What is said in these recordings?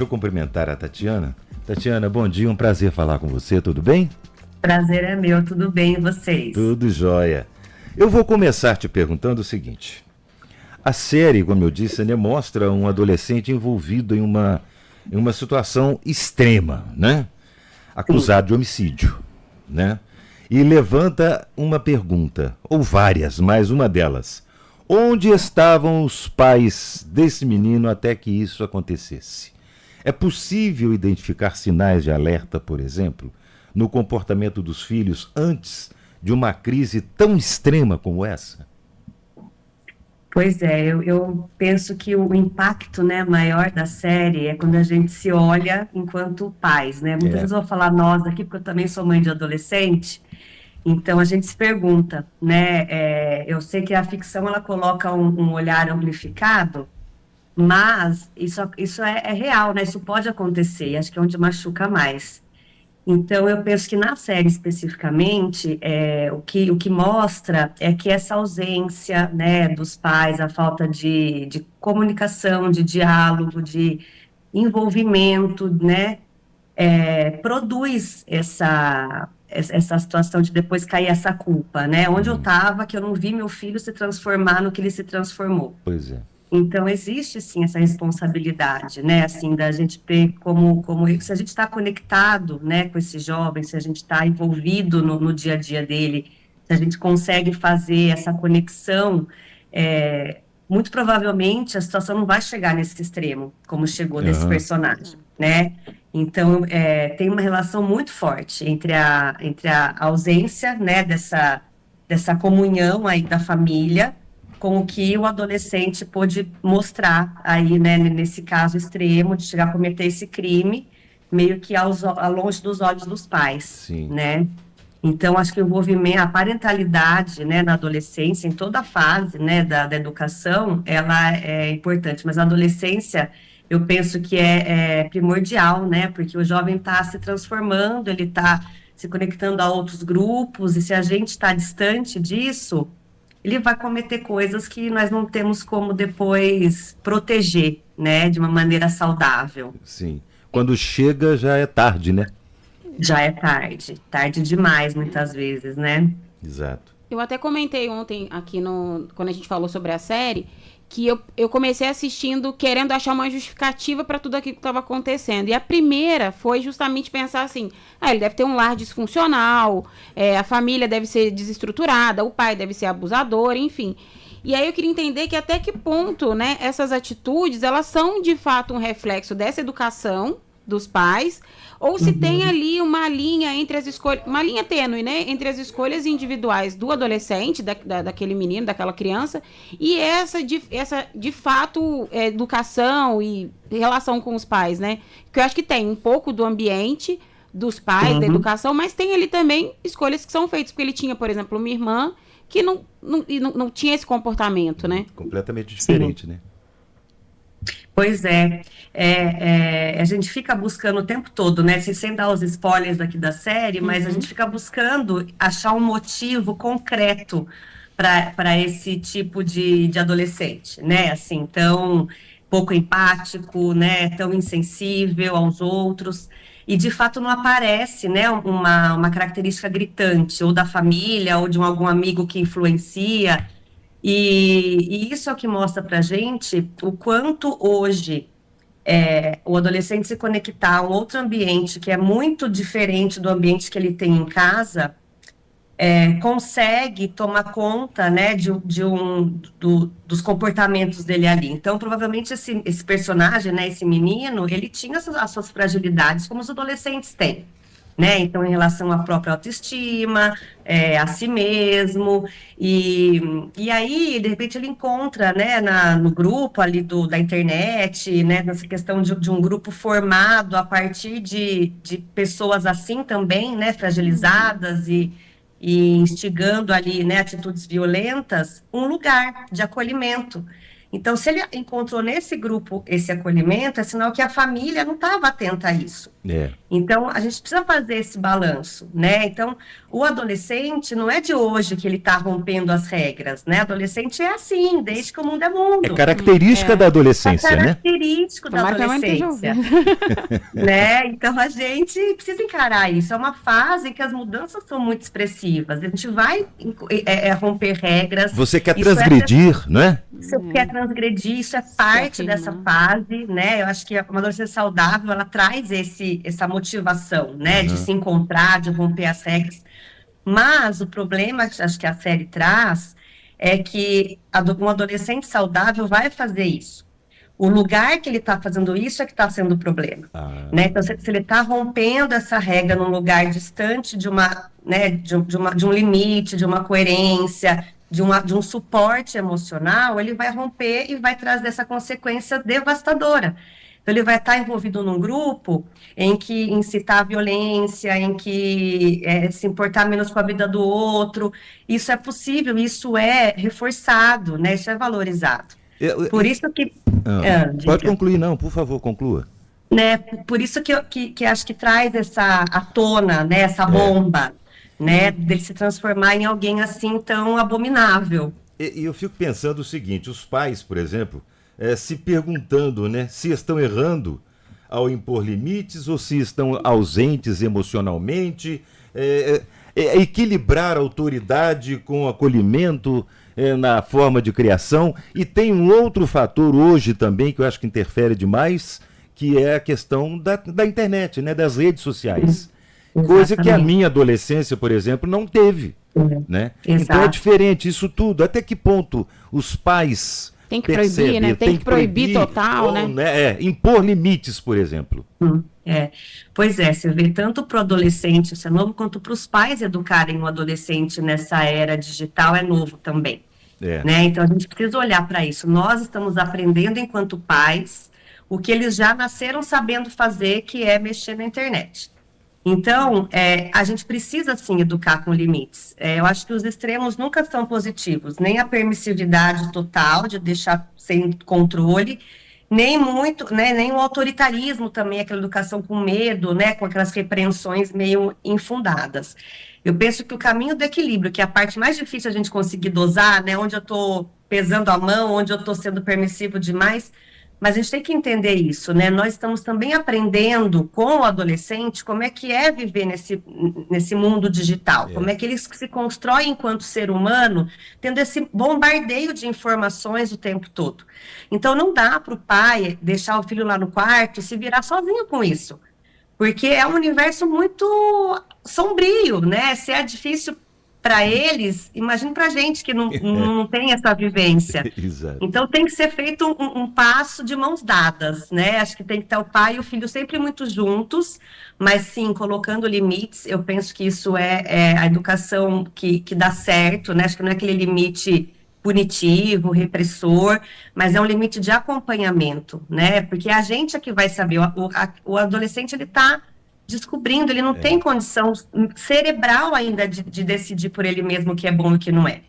Eu cumprimentar a Tatiana. Tatiana, bom dia, um prazer falar com você, tudo bem? Prazer é meu, tudo bem e vocês? Tudo jóia. Eu vou começar te perguntando o seguinte. A série, como eu disse, né, mostra um adolescente envolvido em uma situação extrema, né? Sim. Acusado de homicídio, né? E levanta uma pergunta, ou várias, mas uma delas. Onde estavam os pais desse menino até que isso acontecesse? É possível identificar sinais de alerta, por exemplo, no comportamento dos filhos antes de uma crise tão extrema como essa? Pois é, eu penso que o impacto, né, maior da série é quando a gente se olha enquanto pais, né? Muitas É. vezes eu vou falar nós aqui, porque eu também sou mãe de adolescente, então a gente se pergunta, né? Eu sei que a ficção ela coloca um olhar amplificado, mas isso é real, né? Isso pode acontecer, e acho que é onde machuca mais. Então, eu penso que na série especificamente, o que mostra é que essa ausência, né, dos pais, a falta de comunicação, de diálogo, de envolvimento, né, produz essa situação de depois cair essa culpa, né? Onde eu estava que eu não vi meu filho se transformar no que ele se transformou. Pois é. Então, existe sim essa responsabilidade, né, assim, da gente ter como se a gente está conectado, né, com esse jovem, se a gente está envolvido no dia a dia dele, se a gente consegue fazer essa conexão, muito provavelmente a situação não vai chegar nesse extremo, como chegou desse Aham. personagem, né? Então, tem uma relação muito forte entre a ausência, né, dessa comunhão aí da família com o que o adolescente pôde mostrar aí, né, nesse caso extremo de chegar a cometer esse crime, meio que a longe dos olhos dos pais, Sim. né? Então, acho que o envolvimento, a parentalidade, né, na adolescência, em toda a fase, né, da educação, ela é importante, mas a adolescência, eu penso que é primordial, né, porque o jovem está se transformando, ele está se conectando a outros grupos, e se a gente está distante disso, ele vai cometer coisas que nós não temos como depois proteger, né, de uma maneira saudável. Sim. Quando chega já é tarde, né? Já é tarde, tarde demais muitas vezes, né? Exato. Eu até comentei ontem aqui quando a gente falou sobre a série que eu comecei assistindo querendo achar uma justificativa para tudo aquilo que estava acontecendo. E a primeira foi justamente pensar assim: ele deve ter um lar disfuncional, a família deve ser desestruturada, o pai deve ser abusador, enfim. E aí eu queria entender que até que ponto, né, essas atitudes, elas são de fato um reflexo dessa educação dos pais, ou se tem Uhum. ali uma linha entre as escolhas, uma linha tênue, né, entre as escolhas individuais do adolescente, daquele menino, daquela criança, e essa de fato educação e relação com os pais, né? Que eu acho que tem um pouco do ambiente dos pais, da Sim. educação, mas tem ali também escolhas que são feitas, porque ele tinha, por exemplo, uma irmã que não tinha esse comportamento, né? Completamente Sim. diferente, né? Pois a gente fica buscando o tempo todo, né? Sem dar os spoilers aqui da série, mas a gente Uhum. fica buscando achar um motivo concreto para esse tipo de adolescente, né? Assim, tão pouco empático, né? Tão insensível aos outros. E de fato não aparece, né? Uma característica gritante, ou da família, ou de algum amigo que influencia. E isso é o que mostra para a gente o quanto hoje o adolescente se conectar a um outro ambiente que é muito diferente do ambiente que ele tem em casa, consegue tomar conta, né, dos comportamentos dele ali. Então, provavelmente esse personagem, né, esse menino, ele tinha as suas fragilidades, como os adolescentes têm. Né? Então, em relação à própria autoestima, a si mesmo, e aí, de repente, ele encontra, né, no grupo ali da internet, né, nessa questão de um grupo formado a partir de pessoas assim também, né, fragilizadas e instigando ali, né, atitudes violentas, um lugar de acolhimento. Então, se ele encontrou nesse grupo esse acolhimento, é sinal que a família não estava atenta a isso. É. Então, a gente precisa fazer esse balanço, né? Então, o adolescente não é de hoje que ele está rompendo as regras, né? Adolescente é assim, desde que o mundo é É mundo. característica da É adolescência, né? característico da Tomara que a mãe não esteja adolescência, ouvindo. né? Então, a gente precisa encarar isso. É uma fase em que as mudanças são muito expressivas. A gente vai romper regras. Você quer Isso transgredir, não é? você quer transgredir, isso é parte dessa afirmar. fase, né? Eu acho que uma adolescência saudável, ela traz essa motivação, né? De Uhum. se encontrar, de romper as regras. Mas o problema, que acho que a série traz, é que um adolescente saudável vai fazer isso. O lugar que ele está fazendo isso é que está sendo o problema, Ah, né? Então, se ele está rompendo essa regra num lugar distante de né, de um limite, de uma coerência, de um suporte emocional, ele vai romper e vai trazer essa consequência devastadora. Então, ele vai estar envolvido num grupo em que incitar a violência, em que se importar menos com a vida do outro. Isso é possível, isso é reforçado, né? Isso é valorizado. Por isso que pode diga. concluir, não, por favor, conclua. Né? Por isso que acho que traz essa à tona, né? Essa bomba, né? Dele se transformar em alguém assim tão abominável. E eu fico pensando o seguinte, os pais, por exemplo, se perguntando, né, se estão errando ao impor limites ou se estão ausentes emocionalmente, equilibrar a autoridade com acolhimento na forma de criação. E tem um outro fator hoje também que eu acho que interfere demais, que é a questão da internet, né, das redes sociais. Coisa que a minha adolescência, por exemplo, não teve. Né? Então é diferente isso tudo. Até que ponto os pais tem que proibir, né? Tem que proibir total, ou, né? Impor limites, por exemplo. Pois é, você vê tanto para o adolescente, isso é novo, quanto para os pais educarem um adolescente nessa era digital é novo também. Né? Então a gente precisa olhar para isso. Nós estamos aprendendo enquanto pais o que eles já nasceram sabendo fazer, que é mexer na internet. Então, a gente precisa, sim, educar com limites. Eu acho que os extremos nunca são positivos, nem a permissividade total de deixar sem controle, nem muito, né, nem o autoritarismo também, aquela educação com medo, né, com aquelas repreensões meio infundadas. Eu penso que o caminho do equilíbrio, que é a parte mais difícil a gente conseguir dosar, né, onde eu estou pesando a mão, onde eu estou sendo permissivo demais. Mas a gente tem que entender isso, né? Nós estamos também aprendendo com o adolescente como é que é viver nesse mundo digital, como é que ele se constrói enquanto ser humano, tendo esse bombardeio de informações o tempo todo. Então, não dá para o pai deixar o filho lá no quarto e se virar sozinho com isso, porque é um universo muito sombrio, né? Se é difícil para eles, imagine para a gente que não tem essa vivência. Exato. Então tem que ser feito um passo de mãos dadas, né? Acho que tem que estar o pai e o filho sempre muito juntos, mas sim, colocando limites. Eu penso que isso é a educação que dá certo, né? Acho que não é aquele limite punitivo, repressor, mas é um limite de acompanhamento, né? Porque a gente é que vai saber, o adolescente ele está descobrindo, ele não tem condição cerebral ainda de decidir por ele mesmo o que é bom e o que não é.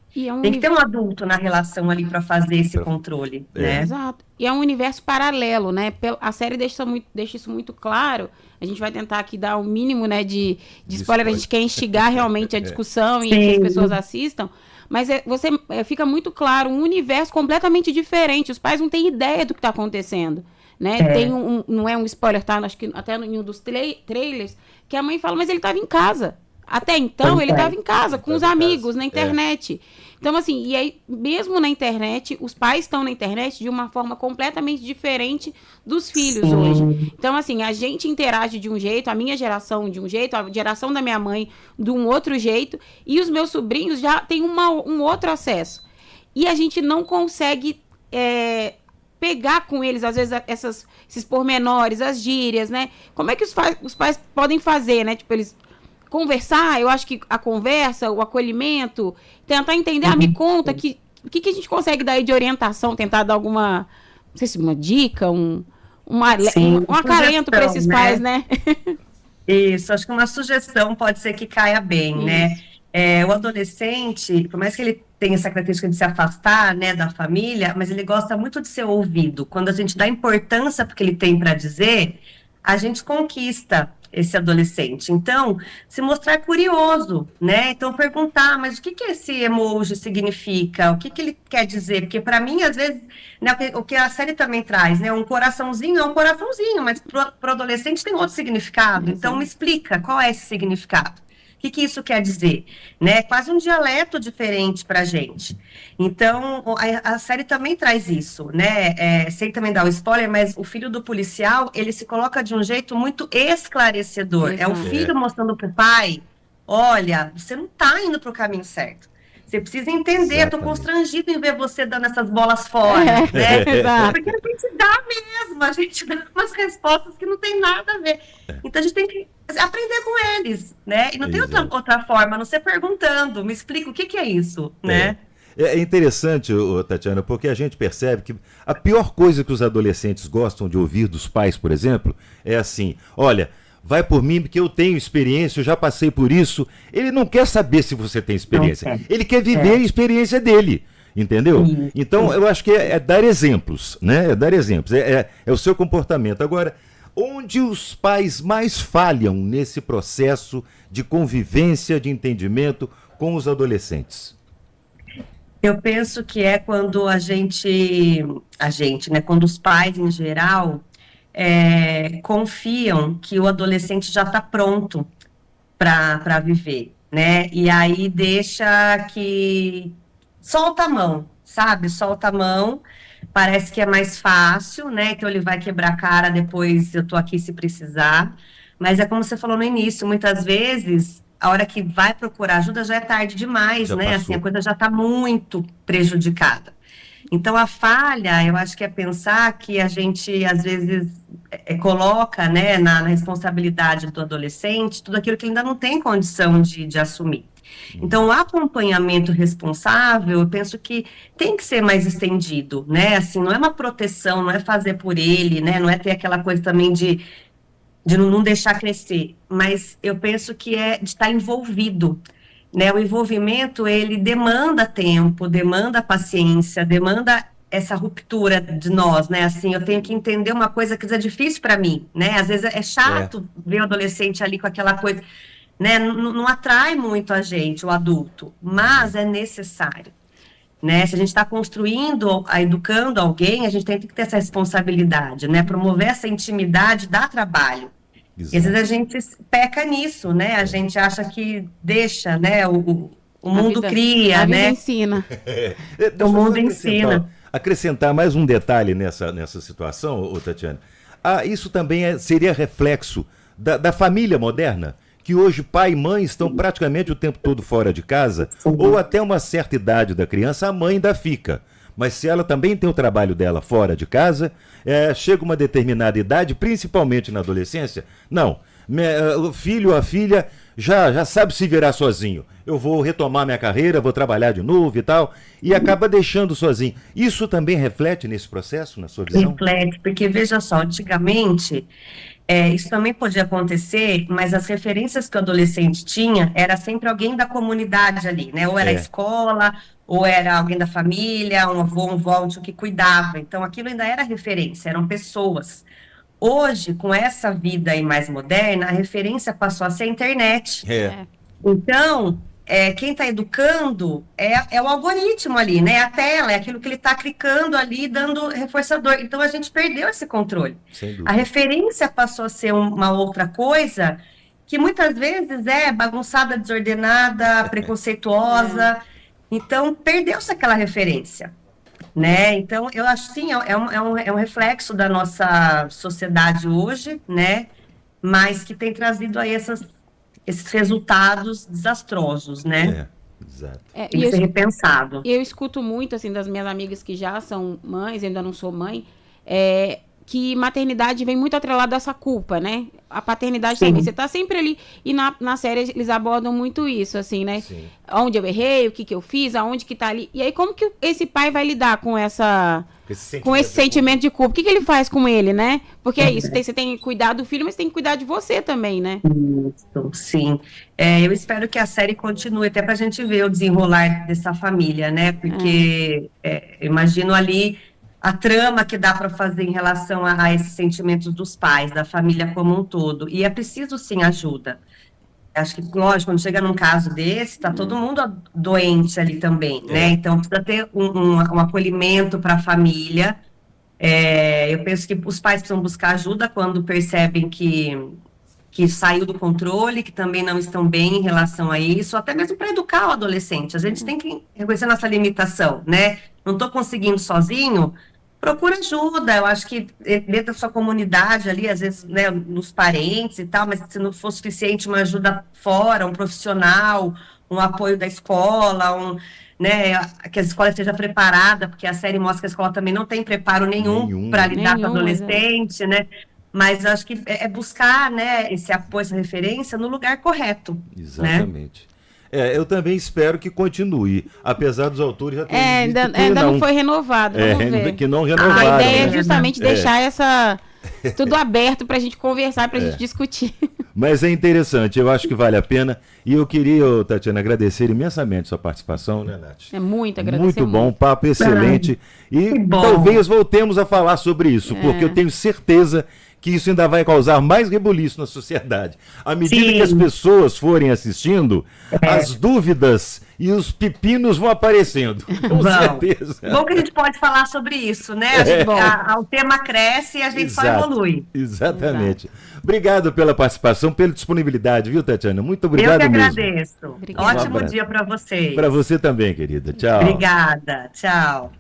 Tem que ter um adulto na relação ali para fazer esse controle, né? Exato. E é um universo paralelo, né? A série deixa isso muito claro. A gente vai tentar aqui dar o mínimo, né, de spoiler. A gente quer instigar realmente a discussão e que as pessoas assistam. Mas fica muito claro um universo completamente diferente. Os pais não têm ideia do que está acontecendo. Né? Tem não é um spoiler, tá? Acho que até em um dos trailers, que a mãe fala, mas ele estava em casa. Até então, ele estava em casa, com os amigos, na internet. Então, assim, e aí, mesmo na internet, os pais estão na internet de uma forma completamente diferente dos filhos hoje. Então, assim, a gente interage de um jeito, a minha geração de um jeito, a geração da minha mãe de um outro jeito, e os meus sobrinhos já têm um outro acesso. E a gente não consegue pegar com eles, às vezes, esses pormenores, as gírias, né? Como é que os pais podem fazer, né? Tipo, eles conversar, eu acho que a conversa, o acolhimento, tentar entender, me conta, o que a gente consegue dar aí de orientação, tentar dar alguma, não sei se uma dica, um acalento para esses pais, né? Isso, acho que uma sugestão pode ser que caia bem, né? O adolescente, por mais que ele tenha essa característica de se afastar, né, da família, mas ele gosta muito de ser ouvido. Quando a gente dá importância para o que ele tem para dizer, a gente conquista esse adolescente. Então, se mostrar curioso, né? Então, perguntar, mas o que que esse emoji significa? O que que ele quer dizer? Porque, para mim, às vezes, né, o que a série também traz, né? Um coraçãozinho é um coraçãozinho, mas para o adolescente tem outro significado. Então, me explica qual é esse significado. O que que isso quer dizer? Né? Quase um dialeto diferente para a gente. Então, a série também traz isso, né? Sem também dar o spoiler, mas o filho do policial, ele se coloca de um jeito muito esclarecedor. É o filho mostrando para o pai, olha, você não está indo para o caminho certo. Você precisa entender, eu tô constrangido em ver você dando essas bolas fora, né? Porque a gente dá mesmo, a gente dá umas respostas que não tem nada a ver. Então a gente tem que aprender com eles, né? E não tem outra forma, a não ser perguntando, me explica o que que é isso, né? É interessante, Tatiana, porque a gente percebe que a pior coisa que os adolescentes gostam de ouvir dos pais, por exemplo, é assim, olha, vai por mim porque eu tenho experiência, eu já passei por isso. Ele não quer saber se você tem experiência, ele quer viver a experiência dele, entendeu? Então eu acho que é dar exemplos, né? É dar exemplos, é o seu comportamento. Agora, onde os pais mais falham nesse processo de convivência, de entendimento com os adolescentes? Eu penso que é quando né, quando os pais em geral confiam que o adolescente já está pronto para viver, né? E aí deixa que solta a mão, sabe? Solta a mão, parece que é mais fácil, né? Então ele vai quebrar a cara, depois eu tô aqui se precisar. Mas é como você falou no início, muitas vezes a hora que vai procurar ajuda já é tarde demais, né? Passou. Assim, a coisa já está muito prejudicada. Então, a falha, eu acho que é pensar que a gente, às vezes, coloca, né, na responsabilidade do adolescente tudo aquilo que ele ainda não tem condição de assumir. Então, o acompanhamento responsável, eu penso que tem que ser mais estendido, né? Assim, não é uma proteção, não é fazer por ele, né? Não é ter aquela coisa também de não deixar crescer, mas eu penso que é de estar envolvido, né? O envolvimento, ele demanda tempo, demanda paciência, demanda essa ruptura de nós, né? Assim, eu tenho que entender uma coisa que é difícil para mim, né? Às vezes é chato ver o adolescente ali com aquela coisa, né? Não atrai muito a gente, o adulto, mas é necessário, né? Se a gente está construindo, educando alguém, a gente tem que ter essa responsabilidade, né? Promover essa intimidade dá trabalho. E às vezes a gente peca nisso, né? A gente acha que deixa, né? O mundo cria, a vida né? ensina. O mundo ensina. Acrescentar mais um detalhe nessa situação, Tatiana. Isso também seria reflexo da família moderna, que hoje pai e mãe estão praticamente o tempo todo fora de casa, ou até uma certa idade da criança, a mãe ainda fica. Mas se ela também tem o trabalho dela fora de casa, chega uma determinada idade, principalmente na adolescência, não, o filho ou a filha já sabe se virar sozinho. Eu vou retomar minha carreira, vou trabalhar de novo e tal, e acaba deixando sozinho. Isso também reflete nesse processo, na sua visão? Reflete, porque veja só, antigamente, isso também podia acontecer, mas as referências que o adolescente tinha era sempre alguém da comunidade ali, né? Ou era a escola, ou era alguém da família, um avô, um vó, que cuidava. Então, aquilo ainda era referência, eram pessoas. Hoje, com essa vida aí mais moderna, a referência passou a ser a internet. Então, quem está educando é o algoritmo ali, né? A tela, é aquilo que ele está clicando ali, dando reforçador. Então, a gente perdeu esse controle. A referência passou a ser uma outra coisa que muitas vezes é bagunçada, desordenada, preconceituosa. Então, perdeu-se aquela referência, né? Então, eu acho, sim, é um reflexo da nossa sociedade hoje, né? Mas que tem trazido aí esses resultados desastrosos, né? Exato. Tem que ser repensado. Eu escuto muito, assim, das minhas amigas que já são mães, eu ainda não sou mãe, que maternidade vem muito atrelada a essa culpa, né? A paternidade também. Você tá sempre ali, e na série eles abordam muito isso, assim, né? Sim. Onde eu errei, o que eu fiz, aonde que tá ali. E aí, como que esse pai vai lidar com esse sentimento de culpa? O que ele faz com ele, né? Porque é isso, você tem que cuidar do filho, mas tem que cuidar de você também, né? Isso, sim. Eu espero que a série continue, até pra gente ver o desenrolar dessa família, né? Porque, imagino ali a trama que dá para fazer em relação a esses sentimentos dos pais, da família como um todo. E é preciso, sim, ajuda. Acho que, lógico, quando chega num caso desse, está todo mundo doente ali também, né? Então, precisa ter um acolhimento para a família. Eu penso que os pais precisam buscar ajuda quando percebem que saiu do controle, que também não estão bem em relação a isso, até mesmo para educar o adolescente. A gente tem que reconhecer nossa limitação, né? Não estou conseguindo sozinho, procura ajuda. Eu acho que dentro da sua comunidade ali, às vezes, né, nos parentes e tal, mas se não for suficiente, uma ajuda fora, um profissional, um apoio da escola, né, que a escola esteja preparada, porque a série mostra que a escola também não tem preparo nenhum para lidar com o adolescente, né? Mas acho que é buscar, né, esse apoio, essa referência no lugar correto. Exatamente. Né? Eu também espero que continue, apesar dos autores já terem ainda não foi renovado, vamos ver. Que não renovaram. A ideia é justamente deixar tudo aberto para a gente conversar, para a gente discutir. Mas é interessante, eu acho que vale a pena. E eu queria, Tatiana, agradecer imensamente sua participação, né, Nath? É muito agradecer. Muito bom, papo excelente. E talvez voltemos a falar sobre isso, porque eu tenho certeza que isso ainda vai causar mais rebuliço na sociedade. À medida que as pessoas forem assistindo, as dúvidas e os pepinos vão aparecendo, com certeza. Bom que a gente pode falar sobre isso, né? O tema cresce e a gente só evolui. Exatamente. Obrigado pela participação, pela disponibilidade, viu, Tatiana? Muito obrigado mesmo. Eu que agradeço. Ótimo dia para vocês. Para você também, querida. Tchau. Obrigada. Tchau.